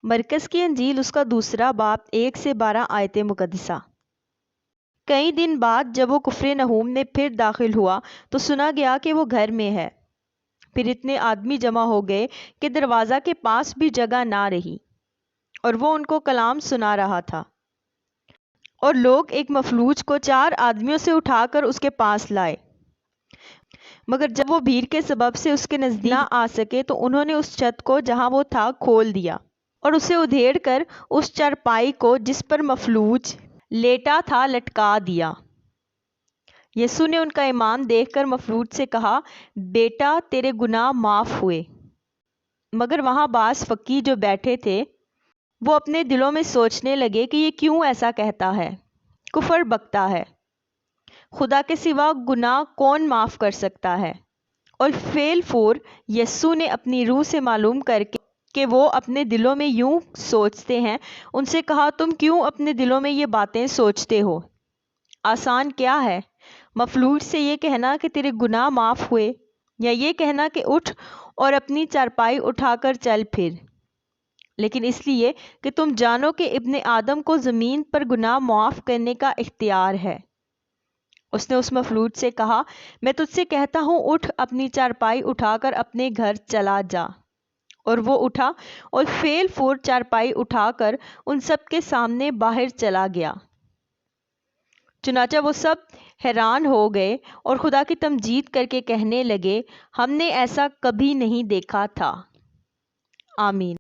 مرکز کی انجیل اس کا 2 باب 1 سے 12 آیت مقدسہ۔ کئی دن بعد جب وہ کفر نحوم میں پھر داخل ہوا تو سنا گیا کہ وہ گھر میں ہے۔ پھر اتنے آدمی جمع ہو گئے کہ دروازہ کے پاس بھی جگہ نہ رہی، اور وہ ان کو کلام سنا رہا تھا۔ اور لوگ ایک مفلوج کو 4 آدمیوں سے اٹھا کر اس کے پاس لائے، مگر جب وہ بھیڑ کے سبب سے اس کے نزدیک نہ آ سکے تو انہوں نے اس چھت کو جہاں وہ تھا کھول دیا اور اسے ادھیڑ کر اس چارپائی کو جس پر مفلوج لیٹا تھا لٹکا دیا۔ یسوع نے ان کا ایمان دیکھ کر مفلوج سے کہا، بیٹا تیرے گناہ معاف ہوئے۔ مگر وہاں بعض فقیہ جو بیٹھے تھے وہ اپنے دلوں میں سوچنے لگے کہ یہ کیوں ایسا کہتا ہے، کفر بکتا ہے، خدا کے سوا گناہ کون معاف کر سکتا ہے؟ اور فعل فور یسوع نے اپنی روح سے معلوم کر کے کہ وہ اپنے دلوں میں یوں سوچتے ہیں، ان سے کہا، تم کیوں اپنے دلوں میں یہ باتیں سوچتے ہو؟ آسان کیا ہے، مفلوج سے یہ کہنا کہ تیرے گناہ معاف ہوئے، یا یہ کہنا کہ اٹھ اور اپنی چارپائی اٹھا کر چل پھر؟ لیکن اس لیے کہ تم جانو کہ ابن آدم کو زمین پر گناہ معاف کرنے کا اختیار ہے۔ اس نے اس مفلوج سے کہا، میں تجھ سے کہتا ہوں، اٹھ، اپنی چارپائی اٹھا کر اپنے گھر چلا جا۔ اور وہ اٹھا اور فعل فور چارپائی اٹھا کر ان سب کے سامنے باہر چلا گیا۔ چنانچہ وہ سب حیران ہو گئے اور خدا کی تمجید کر کے کہنے لگے، ہم نے ایسا کبھی نہیں دیکھا تھا۔ آمین۔